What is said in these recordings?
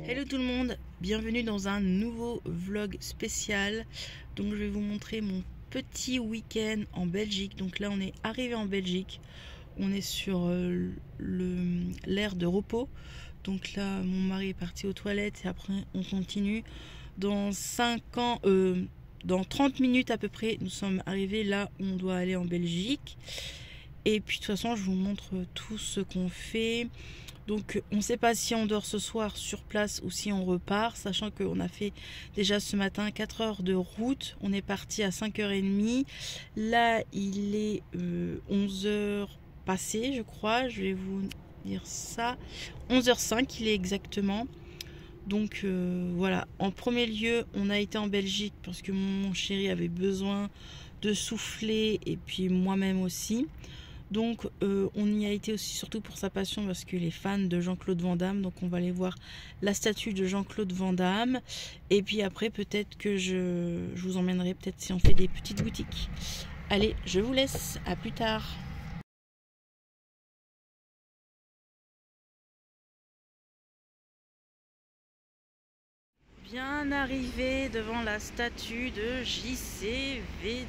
Hello tout le monde, bienvenue dans un nouveau vlog spécial. Donc je vais vous montrer mon petit week-end en Belgique. Donc là on est arrivé en Belgique, on est sur l'aire de repos. Donc là mon mari est parti aux toilettes et après on continue. Dans 30 minutes à peu près, nous sommes arrivés là où on doit aller en Belgique. Et puis de toute façon je vous montre tout ce qu'on fait. Donc on ne sait pas si on dort ce soir sur place ou si on repart, sachant qu'on a fait déjà ce matin 4 heures de route. On est parti à 5h30. Là il est 11h passé je crois, je vais vous dire ça. 11h05 il est exactement. Donc voilà, en premier lieu on a été en Belgique parce que mon chéri avait besoin de souffler et puis moi-même aussi. Donc on y a été aussi surtout pour sa passion parce qu'il est fan de Jean-Claude Van Damme. Donc on va aller voir la statue de Jean-Claude Van Damme. Et puis après peut-être que je vous emmènerai peut-être si on fait des petites boutiques. Allez, je vous laisse, à plus tard. Bien arrivé devant la statue de JCVD.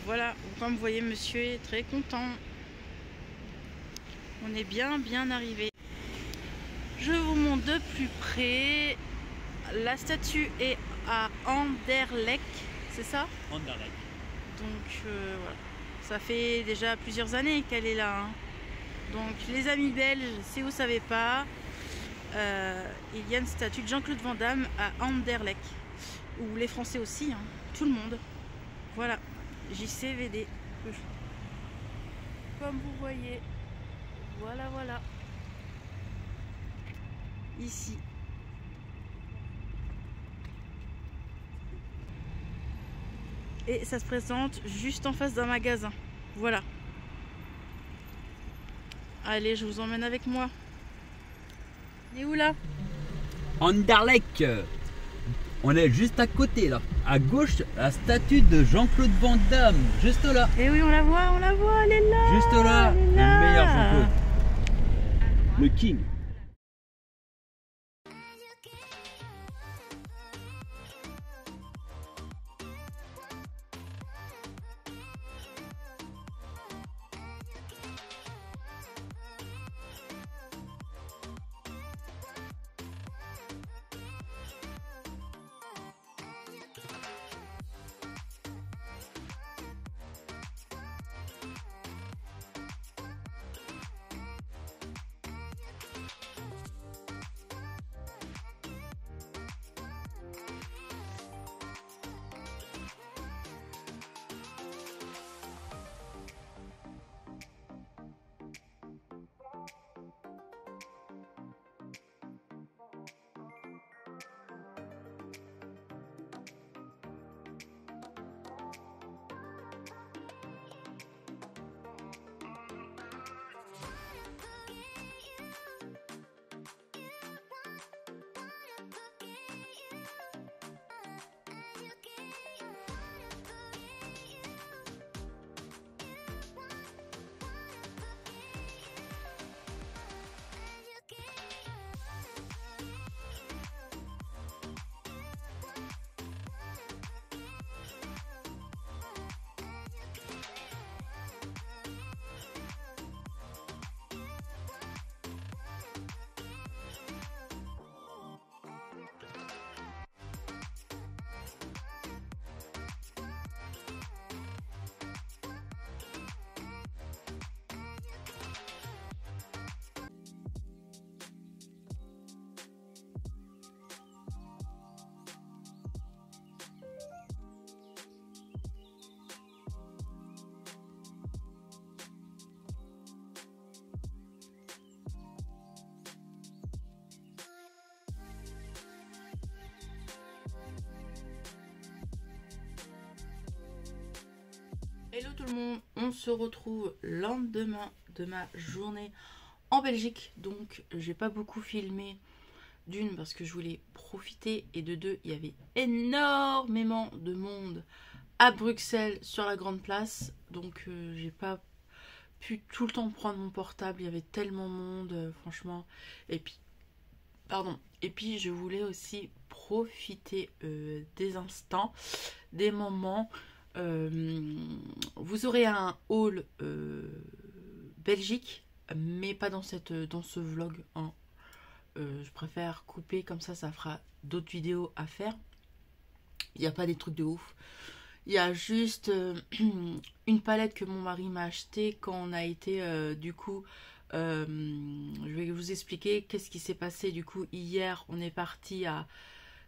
Voilà, comme vous voyez, monsieur est très content. On est bien arrivé. Je vous montre de plus près. La statue est à Anderlecht, c'est ça? Anderlecht. Donc voilà. Ça fait déjà plusieurs années qu'elle est là. Hein. Donc les amis belges, si vous ne savez pas, il y a une statue de Jean-Claude Van Damme à Anderlecht. Ou les Français aussi, hein. Tout le monde. Voilà. JCVD. Comme vous voyez. Voilà. Ici. Et ça se présente juste en face d'un magasin. Voilà. Allez, je vous emmène avec moi. Et où là? Anderlecht. On est juste à côté là. À gauche, la statue de Jean-Claude Van Damme. Juste là. Et oui, on la voit, elle est là. Juste là, elle est le là. meilleur Jean-Claude. Le King. Hello tout le monde, on se retrouve le lendemain de ma journée en Belgique. Donc j'ai pas beaucoup filmé, d'une parce que je voulais profiter et de deux il y avait énormément de monde à Bruxelles sur la grande place. Donc j'ai pas pu tout le temps prendre mon portable, il y avait tellement de monde franchement. Et puis Pardon. Et puis je voulais aussi profiter des instants, des moments. Vous aurez un haul Belgique, mais pas dans ce vlog, hein. Je préfère couper comme ça fera d'autres vidéos à faire. Il n'y a pas des trucs de ouf. Il y a juste une palette que mon mari m'a achetée quand on a été du coup... je vais vous expliquer qu'est-ce qui s'est passé. Du coup, hier, on est parti à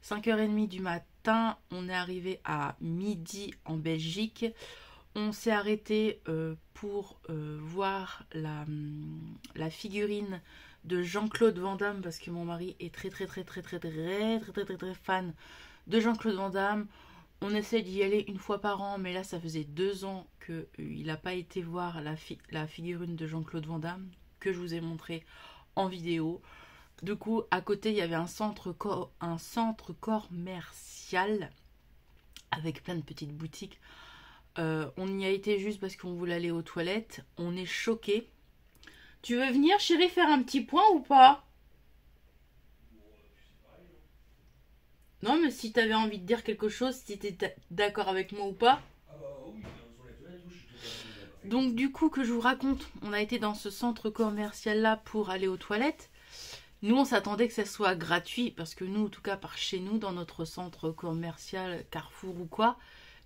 5h30 du matin. On est arrivé à midi en Belgique. On s'est arrêté pour voir la figurine de Jean-Claude Van Damme parce que mon mari est très fan de Jean-Claude Van Damme. On essaie d'y aller une fois par an, mais là ça faisait 2 ans qu'il n'a pas été voir la figurine de Jean-Claude Van Damme que je vous ai montré en vidéo. Du coup, à côté, il y avait un centre commercial avec plein de petites boutiques. On y a été juste parce qu'on voulait aller aux toilettes. On est choqués. Tu veux venir, chérie, faire un petit point ou pas? Non, mais si t'avais envie de dire quelque chose, si t'étais d'accord avec moi ou pas. Donc du coup, que je vous raconte, on a été dans ce centre commercial là pour aller aux toilettes. Nous, on s'attendait que ça soit gratuit parce que nous, en tout cas par chez nous, dans notre centre commercial Carrefour ou quoi,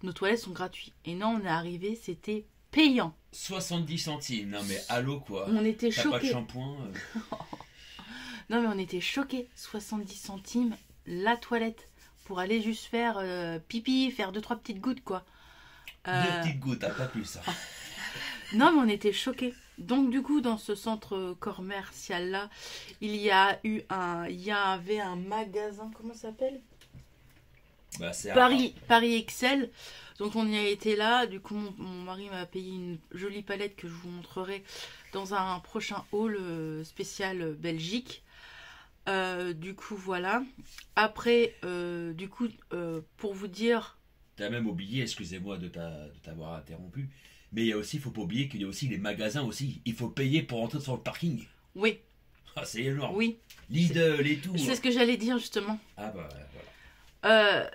nos toilettes sont gratuites. Et non, on est arrivé, c'était payant. 70 centimes, non mais allô quoi. On était choqués. Pas de shampoing. Non mais on était choqués. 70 centimes la toilette pour aller juste faire pipi, faire 2-3 petites gouttes quoi. 2 petites gouttes, hein, pas plus. Hein. Non mais on était choqués. Donc du coup dans ce centre commercial là, il y avait un magasin, comment ça s'appelle? Bah, Paris Excel. Donc on y a été là. Du coup mon mari m'a payé une jolie palette que je vous montrerai dans un prochain haul spécial Belgique. Du coup voilà. Après du coup pour vous dire... T'as même oublié, excusez-moi de t'avoir interrompu, mais il y a aussi, il faut pas oublier qu'il y a aussi les magasins aussi. Il faut payer pour entrer sur le parking. Oui. Ah, c'est énorme. Oui. Lidl et tout. C'est ce que j'allais dire justement. Ah bah voilà.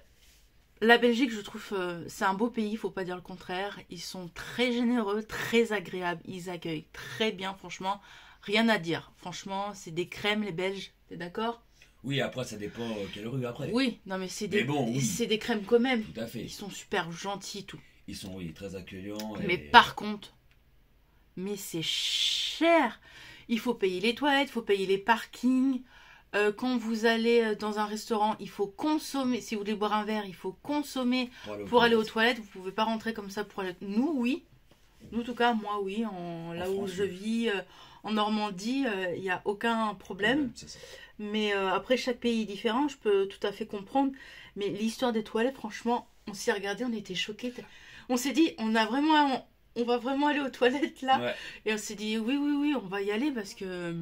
La Belgique, je trouve, c'est un beau pays, faut pas dire le contraire. Ils sont très généreux, très agréables, ils accueillent très bien, franchement. Rien à dire. Franchement, c'est des crèmes les Belges, t'es d'accord? Oui, après ça dépend quelle rue après. Oui, non mais c'est des, bon, oui. C'est des crèmes quand même. Tout à fait. Ils sont super gentils, tout. Ils sont très accueillants. Mais par contre, mais c'est cher. Il faut payer les toilettes, il faut payer les parkings. Quand vous allez dans un restaurant, il faut consommer. Si vous voulez boire un verre, il faut consommer pour aller aux toilettes. Vous pouvez pas rentrer comme ça pour aller... Nous, oui. Nous, en tout cas, moi, oui. Là où je vis, en Normandie, il n'y a aucun problème. C'est ça. Mais après, chaque pays est différent. Je peux tout à fait comprendre. Mais l'histoire des toilettes, franchement, on s'y regardait, on était choqués. On s'est dit, on va vraiment aller aux toilettes là. Ouais. Et on s'est dit, oui, on va y aller parce que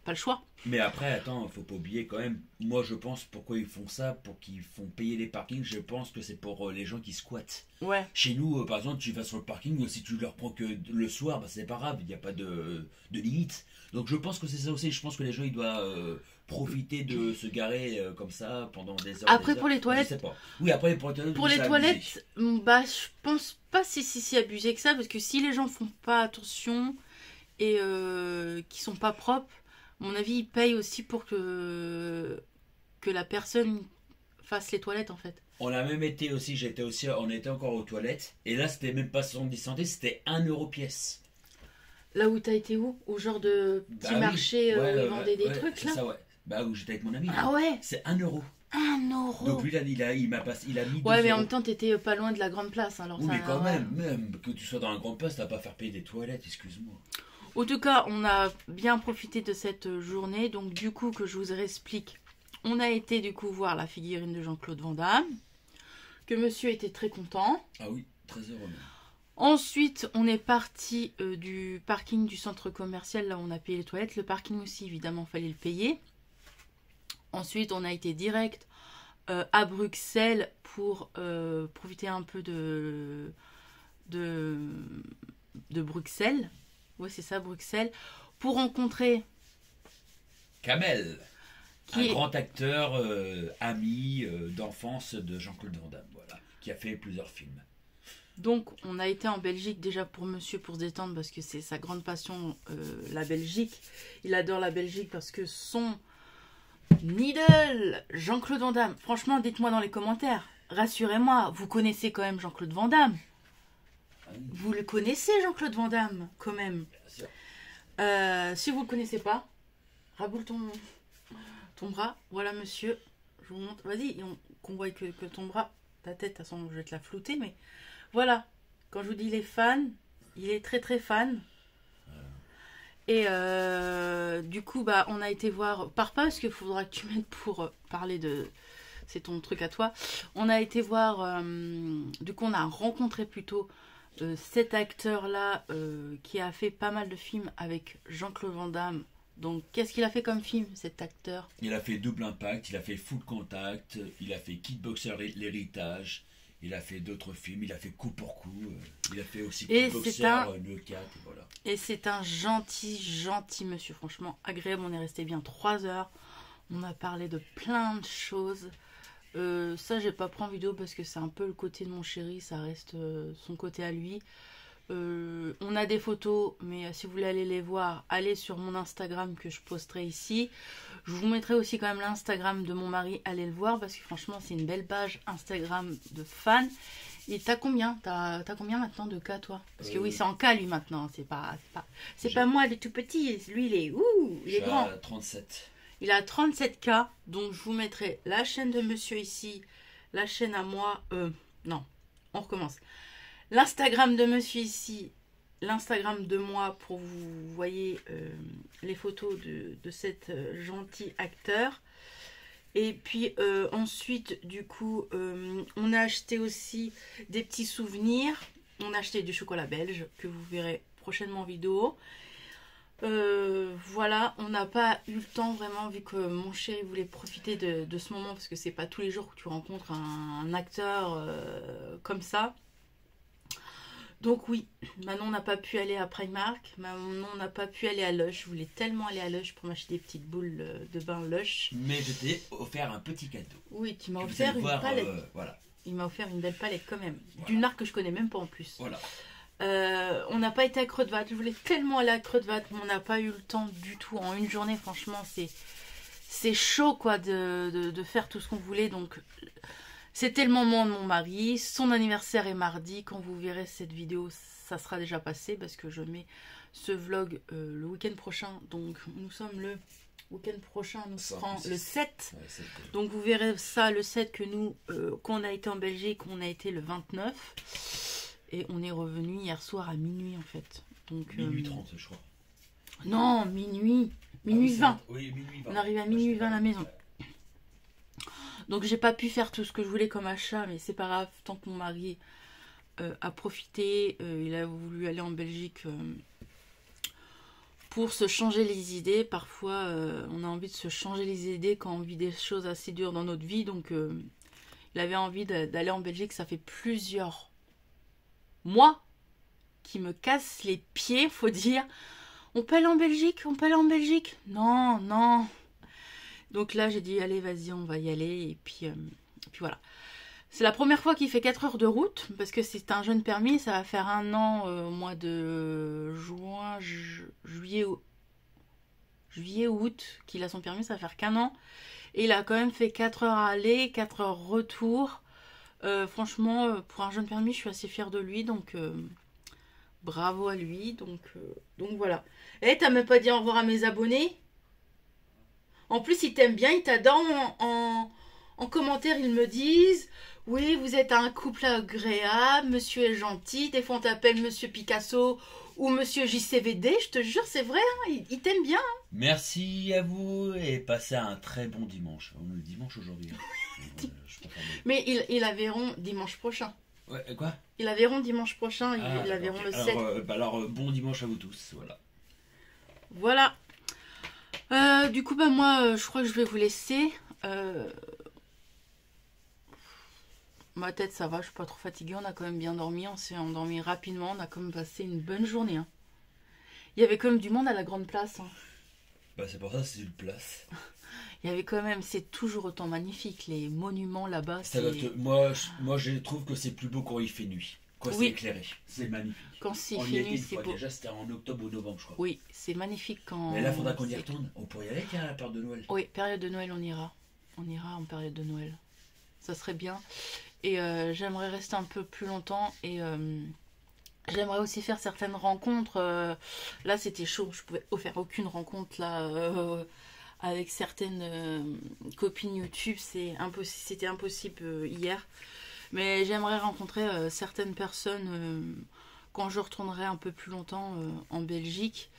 pas le choix. Mais après, attends, faut pas oublier quand même. Moi, je pense pourquoi ils font ça, pour qu'ils font payer les parkings. Je pense que c'est pour les gens qui squattent. Ouais. Chez nous, par exemple, tu vas sur le parking, si tu leur prends que le soir, bah, c'est pas grave, il n'y a pas de limite. Donc je pense que c'est ça aussi. Je pense que les gens ils doivent profiter de se garer comme ça pendant des heures. Après des heures. pour les toilettes. Je sais pas. Oui, après pour les toilettes. Pour les toilettes, bah je pense pas si abusé que ça, parce que si les gens font pas attention et qui sont pas propres, à mon avis ils payent aussi pour que la personne fasse les toilettes en fait. On a même été aussi, on était encore aux toilettes, et là c'était même pas 70 centimes, c'était 1 euro pièce. Là où t'as été où? Au genre de petit marché où ils vendaient des trucs là? Ça, ouais. Bah où j'étais avec mon ami. Ah ouais? C'est 1 euro. 1 euro. Donc lui là, il a mis 2 ouais, mais euros. en même temps, t'étais pas loin de la grande place. Alors oui, ça, mais quand même que tu sois dans la grande place, t'as pas à faire payer des toilettes, excuse-moi. En tout cas, on a bien profité de cette journée. Donc du coup, que je vous réexplique, on a été du coup voir la figurine de Jean-Claude Van Damme, que monsieur était très content. Ah oui, très heureux même. Ensuite, on est parti du parking du centre commercial, là où on a payé les toilettes. Le parking aussi, évidemment, fallait le payer. Ensuite, on a été direct à Bruxelles pour profiter un peu de Bruxelles. Ouais, c'est ça, Bruxelles. Pour rencontrer... Kamel. Un grand acteur, ami d'enfance de Jean-Claude Van Damme, voilà, qui a fait plusieurs films. Donc, on a été en Belgique déjà pour monsieur, pour se détendre, parce que c'est sa grande passion, la Belgique. Il adore la Belgique parce que son idole, Jean-Claude Van Damme. Franchement, dites-moi dans les commentaires. Rassurez-moi, vous connaissez quand même Jean-Claude Van Damme. Vous le connaissez, Jean-Claude Van Damme, quand même. Si vous ne le connaissez pas, raboule ton bras. Voilà, monsieur. Je vous montre. Vas-y, qu'on voit que ton bras, ta tête, de toute façon, je vais te la flouter, mais voilà. Quand je vous dis il est fan, il est très très fan. Et du coup, bah, on a été voir, pars pas parce qu'il faudra que tu m'aides pour parler de... C'est ton truc à toi. On a été voir, du coup, on a rencontré plutôt cet acteur-là qui a fait pas mal de films avec Jean-Claude Van Damme. Donc, qu'est-ce qu'il a fait comme film, cet acteur? Il a fait Double Impact, il a fait Full Contact, il a fait Kickboxer l'héritage, il a fait d'autres films, il a fait Coup pour Coup, il a fait aussi Kickboxer, le 4, et voilà. Et c'est un gentil monsieur, franchement agréable. On est resté bien 3 heures, on a parlé de plein de choses. Ça, j'ai pas pris en vidéo parce que c'est un peu le côté de mon chéri, ça reste son côté à lui. On a des photos, mais si vous voulez aller les voir, allez sur mon Instagram que je posterai ici. Je vous mettrai aussi quand même l'Instagram de mon mari, allez le voir parce que franchement c'est une belle page Instagram de fans. Et t'as combien? T'as combien maintenant de cas, toi? Parce que oui, c'est en cas lui maintenant, c'est pas moi, il est tout petit, lui il est grand. 37. Il a 37 cas, donc je vous mettrai la chaîne de monsieur ici, la chaîne à moi, non, on recommence. L'Instagram de monsieur ici, l'Instagram de moi pour vous voyez les photos de cet gentil acteur. Et puis ensuite, du coup, on a acheté aussi des petits souvenirs. On a acheté du chocolat belge que vous verrez prochainement en vidéo. Voilà, on n'a pas eu le temps vraiment vu que mon chéri voulait profiter de ce moment parce que c'est pas tous les jours que tu rencontres un acteur comme ça. Donc oui, maintenant on n'a pas pu aller à Primark, maintenant on n'a pas pu aller à Lush. Je voulais tellement aller à Lush pour m'acheter des petites boules de bain Lush. Mais je t'ai offert un petit cadeau. Oui, tu m'as offert une palette. Voilà. Il m'a offert une belle palette quand même, voilà. D'une marque que je connais même pas en plus. Voilà. On n'a pas été à Creux-de-Vat, je voulais tellement aller à Creux-de-Vat, mais on n'a pas eu le temps du tout. En une journée, franchement, c'est chaud quoi de faire tout ce qu'on voulait. Donc c'était le moment de mon mari, son anniversaire est mardi. Quand vous verrez cette vidéo, ça sera déjà passé parce que je mets ce vlog le week-end prochain. Donc nous sommes le week-end prochain, nous serons le 7. Ouais, donc vous verrez ça le 7 que nous, quand on a été en Belgique, on a été le 29. Et on est revenu hier soir à minuit en fait. Donc, minuit 30 je crois. Non, minuit 20. Oui, minuit 20. On arrive à minuit 20 à la maison. Donc j'ai pas pu faire tout ce que je voulais comme achat, mais c'est pas grave, tant que mon mari a profité, il a voulu aller en Belgique pour se changer les idées. Parfois on a envie de se changer les idées quand on vit des choses assez dures dans notre vie. Donc il avait envie d'aller en Belgique, ça fait plusieurs mois qui me casse les pieds, faut dire. On peut aller en Belgique? On peut aller en Belgique? Non, non. Donc là, j'ai dit, allez, vas-y, on va y aller. Et puis voilà. C'est la première fois qu'il fait 4 heures de route, parce que c'est un jeune permis. Ça va faire 1 an au mois de juillet, août, qu'il a son permis. Ça va faire qu'1 an. Et il a quand même fait 4 heures aller, 4 heures retour. Franchement, pour un jeune permis, je suis assez fière de lui. Donc, bravo à lui. Donc voilà. Et t'as même pas dit au revoir à mes abonnés? En plus, ils t'aiment bien, ils t'adorent. En commentaire, ils me disent oui, vous êtes un couple agréable, monsieur est gentil. Des fois, on t'appelle monsieur Picasso ou monsieur JCVD. Je te jure, c'est vrai, hein, ils t'aiment bien. Hein. Merci à vous et passez un très bon dimanche. On est le dimanche aujourd'hui. Mais ils la verront dimanche prochain. Ouais, quoi? Ils la verront dimanche prochain, ils la verront le 7. Alors, bon dimanche à vous tous, voilà. Voilà. Du coup, bah, moi, je crois que je vais vous laisser. Ma tête, ça va, je suis pas trop fatiguée. On a quand même bien dormi. On s'est endormi rapidement. On a quand même passé une bonne journée. Hein. Il y avait quand même du monde à la grande place. Hein. Bah, c'est pour ça que c'est une place. il y avait quand même, c'est toujours autant magnifique, les monuments là-bas. Moi, je trouve que c'est plus beau quand il fait nuit. Quand c'est Oui, éclairé. C'est magnifique. quand c'est On y a été fini, une c'est fois beau. déjà, c'était en octobre ou novembre, je crois. Oui, c'est magnifique quand... Mais là, il faudra qu'on y retourne. On pourrait y aller tiens, à la période de Noël. Oui, période de Noël, on ira. On ira en période de Noël. Ça serait bien. Et j'aimerais rester un peu plus longtemps. Et j'aimerais aussi faire certaines rencontres. Là, c'était chaud. Je pouvais faire aucune rencontre là avec certaines copines YouTube. C'était impossible hier. Mais j'aimerais rencontrer certaines personnes quand je retournerai un peu plus longtemps en Belgique.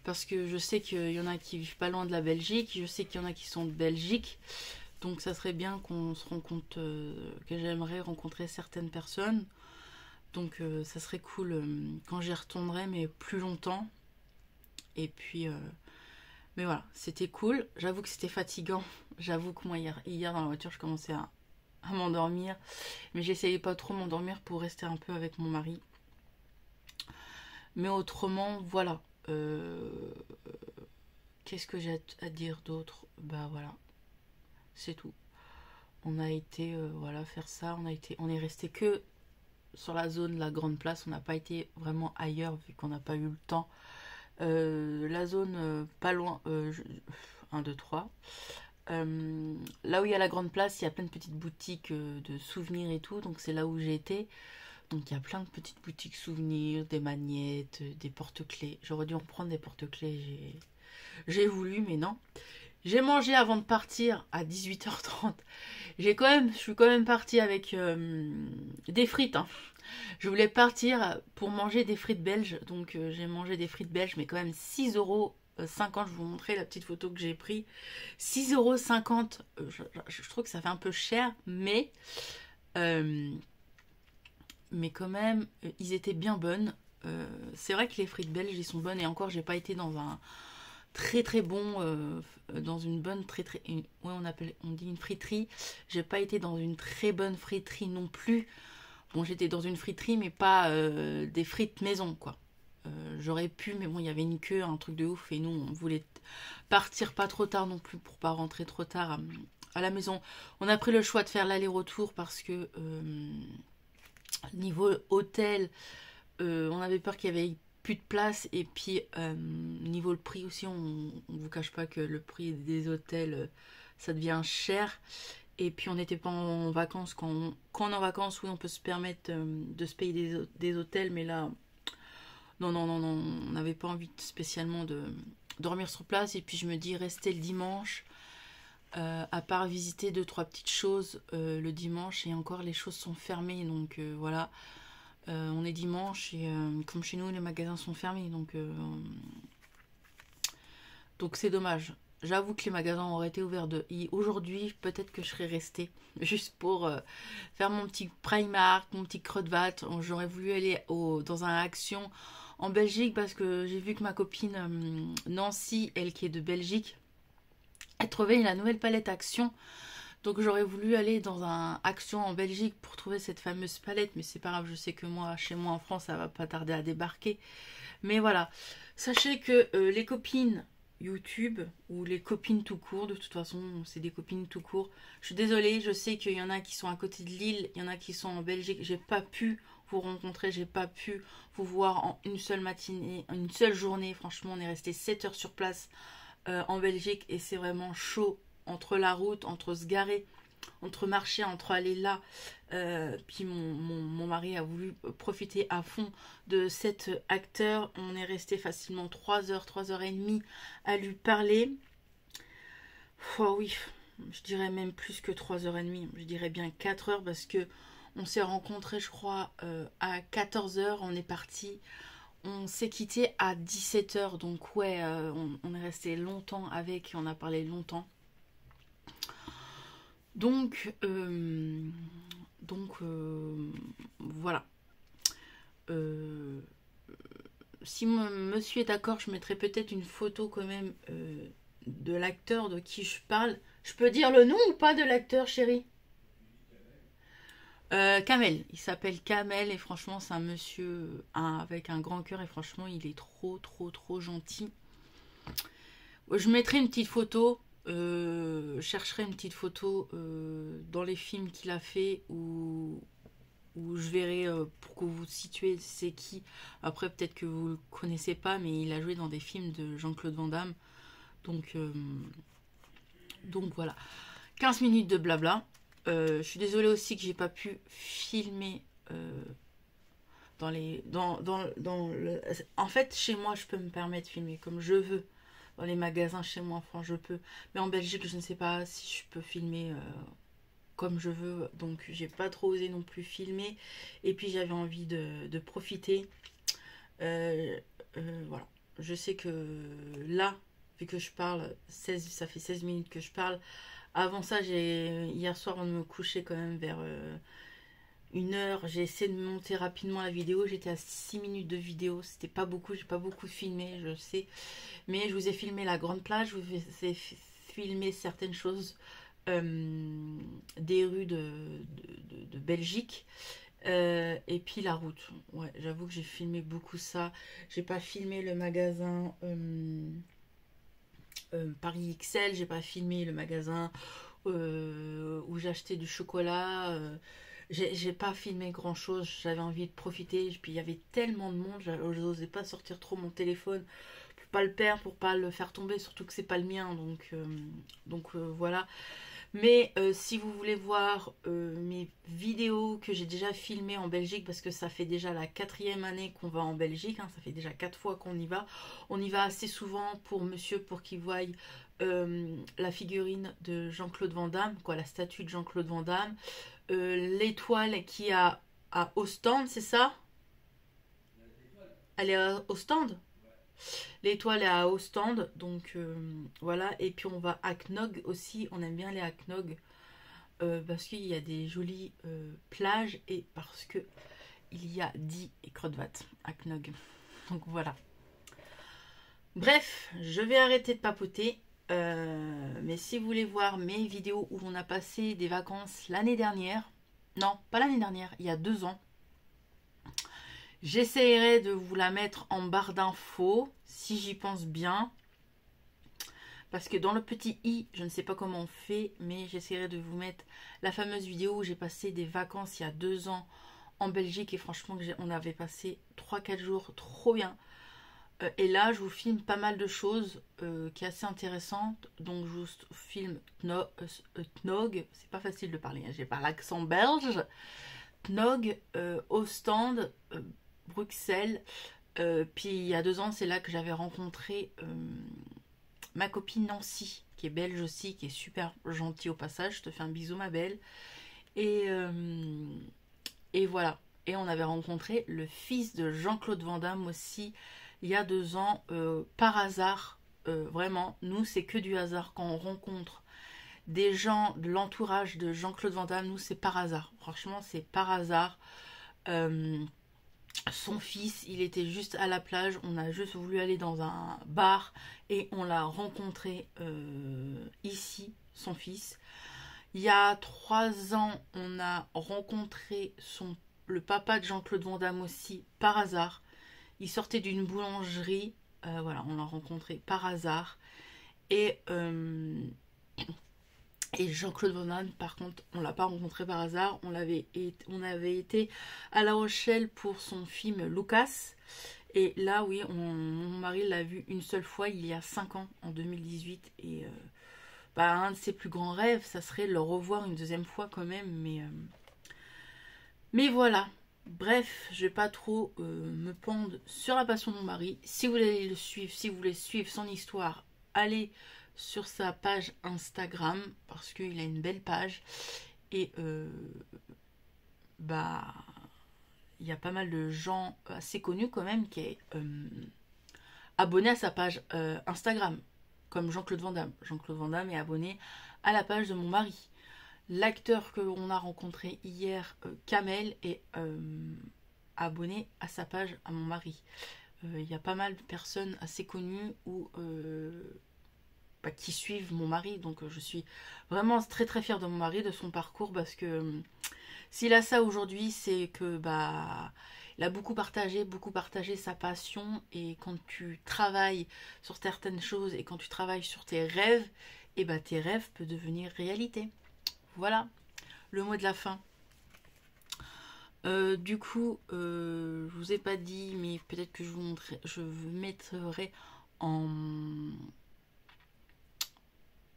Parce que je sais qu'il y en a qui vivent pas loin de la Belgique. Je sais qu'il y en a qui sont de Belgique. Donc ça serait bien qu'on se rencontre, que j'aimerais rencontrer certaines personnes. Donc ça serait cool quand j'y retournerai, mais plus longtemps. Et puis, mais voilà, c'était cool. J'avoue que c'était fatigant. J'avoue que moi, hier dans la voiture, je commençais à m'endormir. Mais j'essayais pas trop m'endormir pour rester un peu avec mon mari. Mais autrement, voilà. Qu'est-ce que j'ai à dire d'autre? Bah voilà, c'est tout. On a été voilà faire ça. On est resté que sur la zone, la grande place. On n'a pas été vraiment ailleurs vu qu'on n'a pas eu le temps. La zone pas loin. 1, 2, 3. Là où il y a la grande place, il y a plein de petites boutiques de souvenirs et tout. Donc c'est là où j'ai été. Donc il y a plein de petites boutiques souvenirs, des magnettes, des porte-clés. J'aurais dû en prendre des porte-clés. J'ai voulu, mais non. J'ai mangé avant de partir à 18h30. Je suis quand même partie avec des frites. Hein. Je voulais partir pour manger des frites belges. Donc j'ai mangé des frites belges, mais quand même 6,50 €. Je vais vous montrer la petite photo que j'ai prise. 6,50 €. Je trouve que ça fait un peu cher, mais quand même, ils étaient bien bonnes. C'est vrai que les frites belges, ils sont bonnes. Et encore, j'ai pas été dans un très très bon, dans une bonne ouais, on dit une friterie. J'ai pas été dans une très bonne friterie non plus. Bon, j'étais dans une friterie, mais pas des frites maison, quoi. J'aurais pu, mais bon, il y avait une queue, un truc de ouf. Et nous, on voulait partir pas trop tard non plus pour pas rentrer trop tard à la maison. On a pris le choix de faire l'aller-retour parce que niveau hôtel, on avait peur qu'il y avait plus de place. Et puis, niveau le prix aussi, on vous cache pas que le prix des hôtels, ça devient cher. Et puis, on n'était pas en vacances. Quand on est en vacances, oui, on peut se permettre de se payer des hôtels. Mais là, non, on n'avait pas envie spécialement de dormir sur place. Et puis, je me dis, rester le dimanche, à part visiter 2-3 petites choses le dimanche. Et encore, les choses sont fermées. Donc, voilà. On est dimanche et comme chez nous les magasins sont fermés donc c'est dommage. J'avoue que les magasins auraient été ouverts aujourd'hui, peut-être que je serais restée juste pour faire mon petit Primark, mon petit Kruidvat. J'aurais voulu aller dans un Action en Belgique parce que j'ai vu que ma copine Nancy, elle qui est de Belgique, elle trouvait la nouvelle palette Action. Donc j'aurais voulu aller dans un Action en Belgique pour trouver cette fameuse palette. Mais c'est pas grave, je sais que moi, chez moi en France, ça va pas tarder à débarquer. Mais voilà, sachez que les copines YouTube ou les copines tout court, de toute façon, c'est des copines tout court. Je suis désolée, je sais qu'il y en a qui sont à côté de Lille, il y en a qui sont en Belgique. J'ai pas pu vous rencontrer, j'ai pas pu vous voir en une seule matinée, une seule journée. Franchement, on est resté 7 heures sur place en Belgique et c'est vraiment chaud. Entre la route, entre se garer, entre marcher, entre aller là. Puis mon mari a voulu profiter à fond de cet acteur. On est resté facilement 3 heures, 3h30 à lui parler. Oh oui, je dirais même plus que 3h30. Je dirais bien 4 heures parce que on s'est rencontrés, je crois, à 14h. On est parti. On s'est quitté à 17h. Donc ouais, on est resté longtemps avec. On a parlé longtemps. Donc voilà. Si monsieur est d'accord, je mettrai peut-être une photo quand même de l'acteur de qui je parle. Je peux dire le nom ou pas de l'acteur, chérie? Kamel. Il s'appelle Kamel et franchement, c'est un monsieur avec un grand cœur et franchement, il est trop gentil. Je mettrai une petite photo. chercherai une petite photo dans les films qu'il a fait où je verrai pour que vous situez c'est qui. Après peut-être que vous le connaissez pas, mais il a joué dans des films de Jean-Claude Van Damme. Donc voilà. 15 minutes de blabla. Je suis désolée aussi que j'ai pas pu filmer en fait chez moi je peux me permettre de filmer comme je veux. Dans les magasins chez moi, enfin je peux. Mais en Belgique, je ne sais pas si je peux filmer comme je veux. Donc j'ai pas trop osé non plus filmer. Et puis j'avais envie de profiter. Voilà. Je sais que là, vu que je parle, ça fait 16 minutes que je parle. Avant ça, hier soir, on me couchait quand même vers 1 heure. J'ai essayé de monter rapidement la vidéo. J'étais à 6 minutes de vidéo. C'était pas beaucoup. J'ai pas beaucoup filmé, je sais. Mais je vous ai filmé la grande plage. Je vous ai filmé certaines choses des rues de Belgique. Et puis la route. Ouais, j'avoue que j'ai filmé beaucoup ça. J'ai pas filmé le magasin Paris XL. J'ai pas filmé le magasin où j'ai acheté du chocolat. J'ai pas filmé grand chose, j'avais envie de profiter, puis il y avait tellement de monde, j'osais pas sortir trop mon téléphone pour pas le perdre, pour pas le faire tomber, surtout que c'est pas le mien, donc voilà. Mais si vous voulez voir mes vidéos que j'ai déjà filmées en Belgique, parce que ça fait déjà la 4e année qu'on va en Belgique, hein, ça fait déjà 4 fois qu'on y va. On y va assez souvent pour monsieur, pour qu'il voie la figurine de Jean-Claude Van Damme, quoi, la statue de Jean-Claude Van Damme. L'étoile qui est à Ostende, c'est ça? Elle est au stand? L'étoile est à Ostende, donc voilà. Et puis on va à Knog aussi, on aime bien aller à Knog parce qu'il y a des jolies plages et parce que il y a 10 et Kruidvat à Knog. Donc voilà. Bref, je vais arrêter de papoter. Mais si vous voulez voir mes vidéos où on a passé des vacances l'année dernière, non, pas l'année dernière, il y a 2 ans, j'essaierai de vous la mettre en barre d'infos, si j'y pense bien. Parce que dans le petit i, je ne sais pas comment on fait, mais j'essaierai de vous mettre la fameuse vidéo où j'ai passé des vacances il y a 2 ans en Belgique. Et franchement, on avait passé 3-4 jours trop bien. Et là, je vous filme pas mal de choses qui est assez intéressante. Donc, je vous filme Knog. C'est pas facile de parler, hein, j'ai pas l'accent belge. Knog, Ostende, Bruxelles. Puis il y a 2 ans, c'est là que j'avais rencontré ma copine Nancy, qui est belge aussi, qui est super gentille au passage. Je te fais un bisou, ma belle. Et voilà. Et on avait rencontré le fils de Jean-Claude Van Damme aussi, il y a 2 ans, par hasard. Vraiment, nous, c'est que du hasard quand on rencontre des gens de l'entourage de Jean-Claude Van Damme. Nous, c'est par hasard. Franchement, c'est par hasard. Son fils, il était juste à la plage. On a juste voulu aller dans un bar et on l'a rencontré ici, son fils. Il y a 3 ans, on a rencontré le papa de Jean-Claude Van Damme aussi par hasard. Il sortait d'une boulangerie. Voilà, on l'a rencontré par hasard. Et Jean-Claude Van Damme, par contre, on ne l'a pas rencontré par hasard. On avait été à La Rochelle pour son film Lucas. Et là, oui, mon mari l'a vu une seule fois il y a 5 ans, en 2018. Et un de ses plus grands rêves, ça serait de le revoir une 2e fois quand même. Mais voilà. Bref, je vais pas trop me pendre sur la passion de mon mari. Si vous voulez le suivre, si vous voulez suivre son histoire, allez sur sa page Instagram parce qu'il a une belle page et il y a pas mal de gens assez connus quand même qui est abonné à sa page Instagram, comme Jean-Claude Van Damme. Jean-Claude Van Damme est abonné à la page de mon mari. L'acteur que l'on a rencontré hier, Kamel, est abonné à sa page à mon mari. Il y a pas mal de personnes assez connues qui suivent mon mari. Donc je suis vraiment très très fière de mon mari, de son parcours, parce que s'il a ça aujourd'hui, c'est que il a beaucoup partagé sa passion. Et quand tu travailles sur certaines choses et quand tu travailles sur tes rêves, et bah tes rêves peuvent devenir réalité. Voilà, le mot de la fin. Du coup, je vous ai pas dit, mais peut-être que je vous mettrai en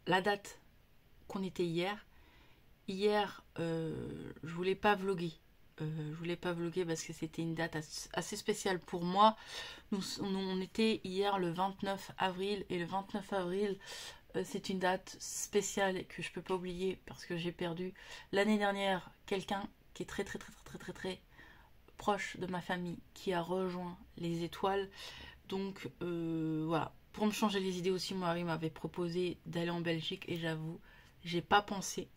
la date qu'on était hier. Hier, je voulais pas vlogger. Je voulais pas vlogger parce que c'était une date assez spéciale pour moi. On était hier le 29 avril et le 29 avril, c'est une date spéciale que je peux pas oublier parce que j'ai perdu l'année dernière quelqu'un qui est très proche de ma famille, qui a rejoint les étoiles. Donc voilà, pour me changer les idées aussi, mon mari m'avait proposé d'aller en Belgique et j'avoue, j'ai pas pensé.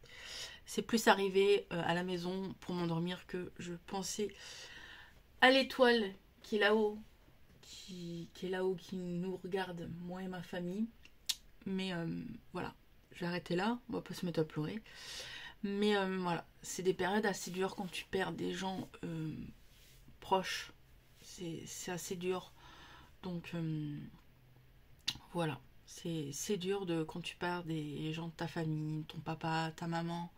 C'est plus arrivé à la maison pour m'endormir que je pensais à l'étoile qui est là-haut, qui est là-haut, qui nous regarde, moi et ma famille. Mais voilà, je vais arrêter là, on va pas se mettre à pleurer. Mais voilà, c'est des périodes assez dures quand tu perds des gens proches. C'est assez dur. Donc voilà, c'est dur quand tu perds des gens de ta famille, ton papa, ta maman,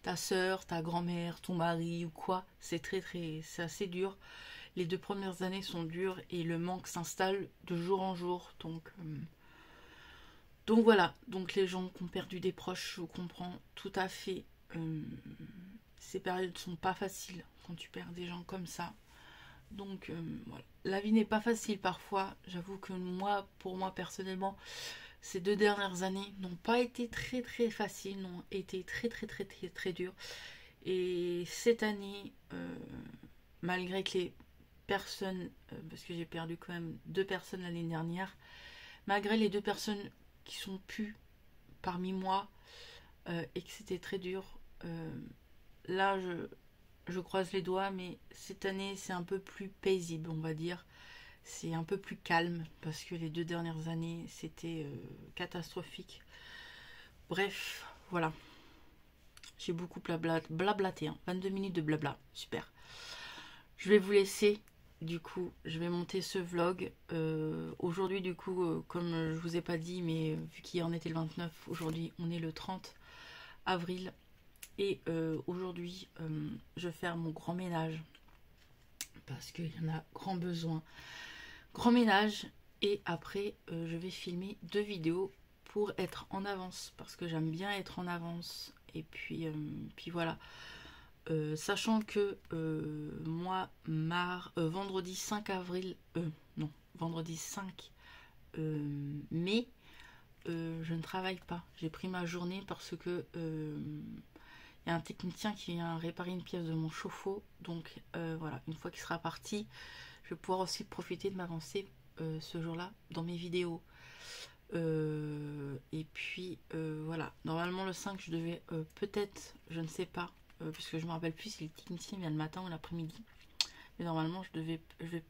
ta soeur, ta grand-mère, ton mari ou quoi. C'est c'est assez dur. Les 2 premières années sont dures et le manque s'installe de jour en jour. Donc voilà, donc les gens qui ont perdu des proches, je comprends tout à fait. Ces périodes sont pas faciles quand tu perds des gens comme ça. Donc voilà, la vie n'est pas facile parfois. J'avoue que pour moi personnellement, ces 2 dernières années n'ont pas été très faciles, n'ont été très dures. Et cette année, malgré que les personnes, parce que j'ai perdu quand même 2 personnes l'année dernière, malgré les 2 personnes qui sont plus parmi moi et que c'était très dur, là je croise les doigts, mais cette année c'est un peu plus paisible, on va dire. C'est un peu plus calme parce que les 2 dernières années c'était catastrophique. Bref, voilà. J'ai beaucoup blablaté, hein. 22 minutes de blabla, super. Je vais vous laisser. Du coup, je vais monter ce vlog. Aujourd'hui, du coup, comme je vous ai pas dit, mais vu qu'hier on était le 29, aujourd'hui on est le 30 avril. Et aujourd'hui, je vais faire mon grand ménage. Parce qu'il y en a grand besoin. Grand ménage. Et après, je vais filmer 2 vidéos pour être en avance. Parce que j'aime bien être en avance. Et puis voilà. Sachant que moi, vendredi 5 avril, non, vendredi 5 mai, je ne travaille pas. J'ai pris ma journée parce que y a un technicien qui vient réparer une pièce de mon chauffe-eau. Donc voilà, une fois qu'il sera parti, je vais pouvoir aussi profiter de m'avancer ce jour-là dans mes vidéos. Et puis voilà, normalement le 5 je devais peut-être, je ne sais pas, parce que je me rappelle plus si le technicien vient le matin ou l'après-midi, mais normalement je vais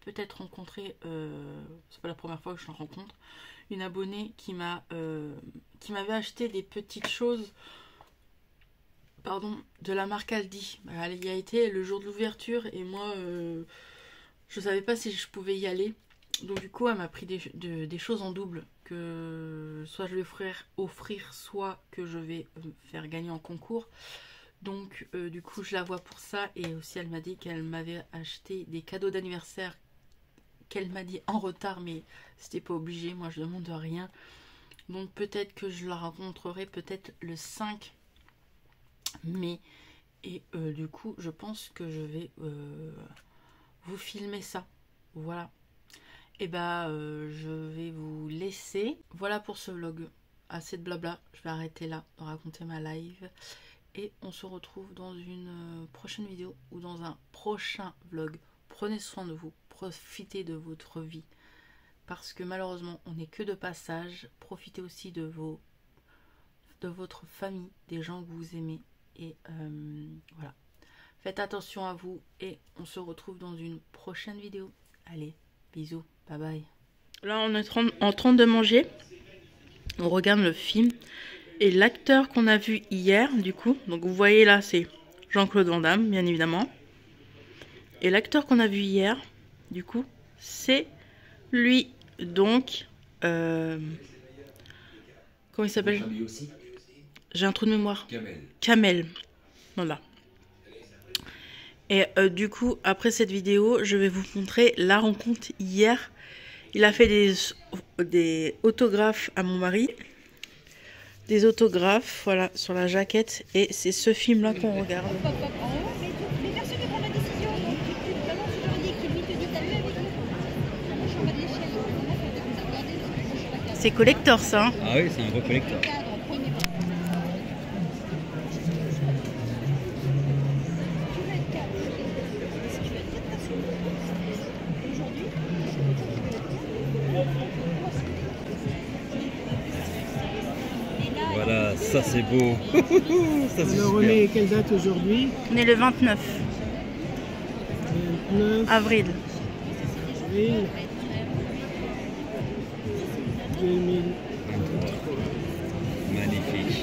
peut-être rencontrer, c'est pas la première fois que je le rencontre, une abonnée qui m'avait acheté des petites choses, pardon, de la marque Aldi. Elle y a été le jour de l'ouverture et moi je savais pas si je pouvais y aller, donc du coup elle m'a pris des choses en double que soit je vais offrir, soit que je vais faire gagner en concours. Donc du coup je la vois pour ça. Et aussi elle m'a dit qu'elle m'avait acheté des cadeaux d'anniversaire qu'elle m'a dit en retard, mais c'était pas obligé, moi je demande rien. Donc peut-être que je la rencontrerai peut-être le 5 mai. Et du coup je pense que je vais vous filmer ça. Voilà. Et bah je vais vous laisser. Voilà pour ce vlog. Assez de blabla. Je vais arrêter là de raconter ma live. Et on se retrouve dans une prochaine vidéo ou dans un prochain vlog. Prenez soin de vous. Profitez de votre vie. Parce que malheureusement, on n'est que de passage. Profitez aussi de votre famille, des gens que vous aimez. Et voilà. Faites attention à vous. Et on se retrouve dans une prochaine vidéo. Allez, bisous. Bye bye. Là, on est en train de manger. On regarde le film. Et l'acteur qu'on a vu hier, du coup, donc vous voyez là, c'est Jean-Claude Van Damme, bien évidemment. Et l'acteur qu'on a vu hier, du coup, c'est lui. Donc, comment Comment il s'appelle? Famille aussi. J'ai un trou de mémoire. Kamel. Kamel. Voilà. Et du coup, après cette vidéo, je vais vous montrer la rencontre hier. Il a fait des autographes à mon mari. Des autographes, voilà, sur la jaquette. Et c'est ce film-là qu'on regarde. C'est collector, ça. Hein. Ah oui, c'est un gros collector. Voilà, ça c'est beau. Ça, c'est alors on est quelle date aujourd'hui? On est le 29 avril. Avril 2000. Magnifique.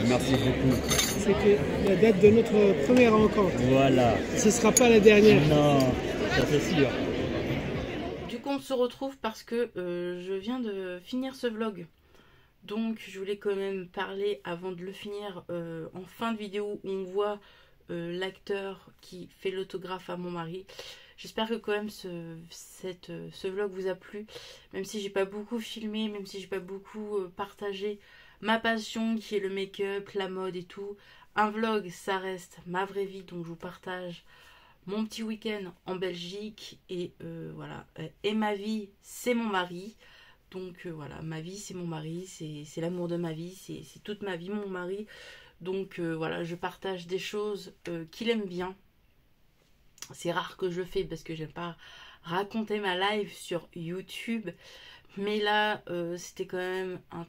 Merci beaucoup. C'était la date de notre première rencontre. Voilà. Ce ne sera pas la dernière. Non, ça c'est sûr. Du coup, on se retrouve parce que je viens de finir ce vlog. Donc, je voulais quand même parler avant de le finir en fin de vidéo où on voit l'acteur qui fait l'autographe à mon mari. J'espère que quand même ce vlog vous a plu. Même si j'ai pas beaucoup filmé, même si j'ai pas beaucoup partagé ma passion qui est le make-up, la mode et tout. Un vlog, ça reste ma vraie vie, donc je vous partage mon petit week-end en Belgique. Et voilà. Et ma vie, c'est mon mari. Donc voilà, ma vie, c'est mon mari, c'est l'amour de ma vie, c'est toute ma vie, mon mari. Donc voilà, je partage des choses qu'il aime bien. C'est rare que je le fais parce que j'aime pas raconter ma life sur YouTube. Mais là, c'était quand même un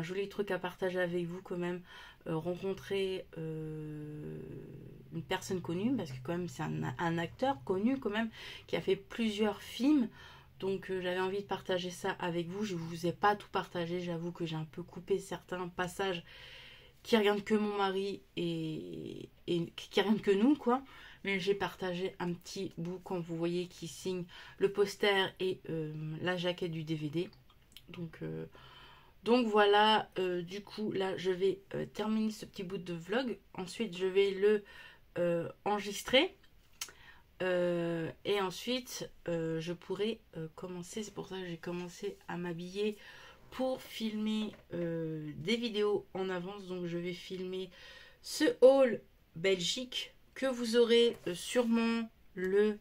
joli truc à partager avec vous quand même. Rencontrer une personne connue, parce que quand même c'est un acteur connu quand même, qui a fait plusieurs films. Donc j'avais envie de partager ça avec vous. Je ne vous ai pas tout partagé, j'avoue que j'ai un peu coupé certains passages qui regardent que mon mari et qui regardent que nous quoi. Mais j'ai partagé un petit bout quand vous voyez qui signe le poster et la jaquette du DVD. Donc voilà, du coup là je vais terminer ce petit bout de vlog. Ensuite je vais le enregistrer. Et ensuite je pourrai commencer, c'est pour ça que j'ai commencé à m'habiller pour filmer des vidéos en avance. Donc je vais filmer ce haul Belgique que vous aurez sûrement le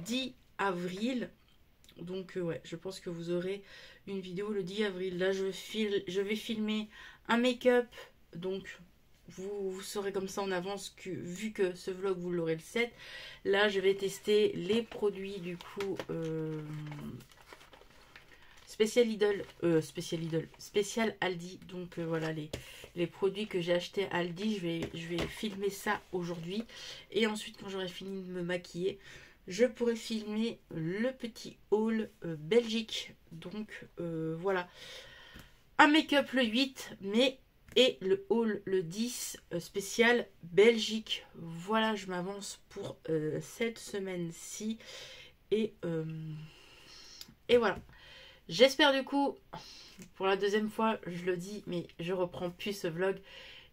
10 avril. Donc ouais, je pense que vous aurez une vidéo le 10 avril. Là je vais filmer un make-up, donc vous saurez comme ça en avance que vu que ce vlog vous l'aurez le 7. Là je vais tester les produits du coup spécial Aldi. Donc voilà les produits que j'ai achetés à Aldi. Je vais filmer ça aujourd'hui. Et ensuite quand j'aurai fini de me maquiller, je pourrai filmer le petit haul Belgique. Donc voilà. Un make-up le 8 mai et le haul le 10 spécial Belgique. Voilà, je m'avance pour cette semaine-ci. Et voilà. J'espère du coup, pour la deuxième fois, je le dis, mais je reprends plus ce vlog.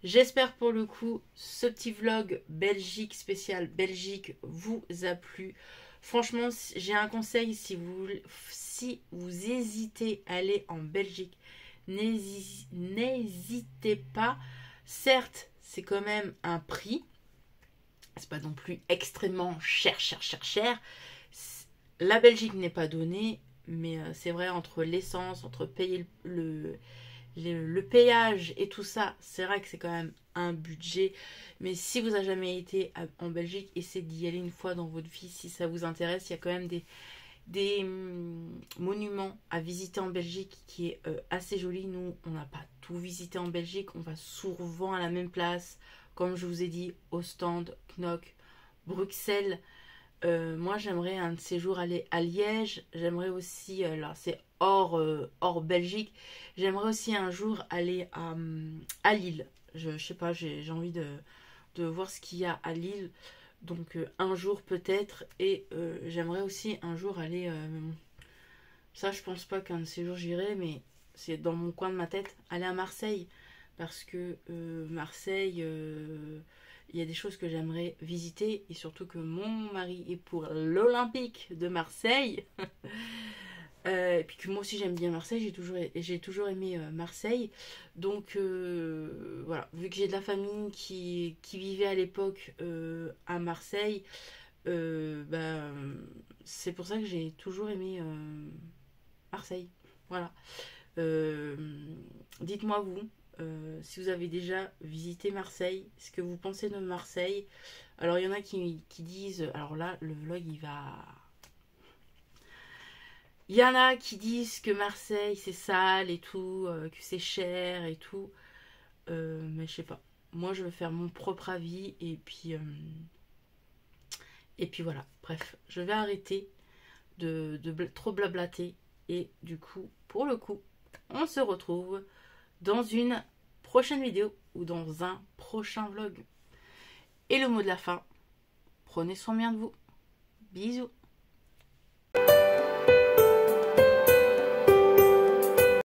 J'espère pour le coup, ce petit vlog Belgique, spécial Belgique, vous a plu. Franchement, j'ai un conseil, si vous hésitez à aller en Belgique, n'hésitez pas. Certes, c'est quand même un prix. C'est pas non plus extrêmement cher. La Belgique n'est pas donnée. Mais c'est vrai, entre l'essence, entre payer le péage et tout ça, c'est vrai que c'est quand même un budget. Mais si vous n'avez jamais été en Belgique, essayez d'y aller une fois dans votre vie si ça vous intéresse. Il y a quand même des monuments à visiter en Belgique qui est assez joli. Nous, on n'a pas tout visité en Belgique. On va souvent à la même place. Comme je vous ai dit, Ostende, Knock, Bruxelles. Moi j'aimerais un de ces jours aller à Liège. J'aimerais aussi, là c'est hors Belgique, j'aimerais aussi un jour aller à Lille. je sais pas, j'ai envie de voir ce qu'il y a à Lille. Donc un jour peut-être. Et j'aimerais aussi un jour aller... ça, je pense pas qu'un de ces jours j'irai, mais c'est dans mon coin de ma tête, aller à Marseille. Parce que Marseille, il y a des choses que j'aimerais visiter. Et surtout que mon mari est pour l'Olympique de Marseille. Et puis que moi aussi j'aime bien Marseille, j'ai toujours aimé Marseille. Donc voilà, vu que j'ai de la famille qui vivait à l'époque à Marseille, c'est pour ça que j'ai toujours aimé Marseille. Voilà. Dites-moi vous, si vous avez déjà visité Marseille, ce que vous pensez de Marseille. Alors il y en a qui disent, alors là le vlog il va... Il y en a qui disent que Marseille c'est sale et tout, que c'est cher et tout. Mais je sais pas. Moi je veux faire mon propre avis et puis voilà. Bref, je vais arrêter de trop blablater. Et du coup, pour le coup, on se retrouve dans une prochaine vidéo ou dans un prochain vlog. Et le mot de la fin, prenez soin bien de vous. Bisous.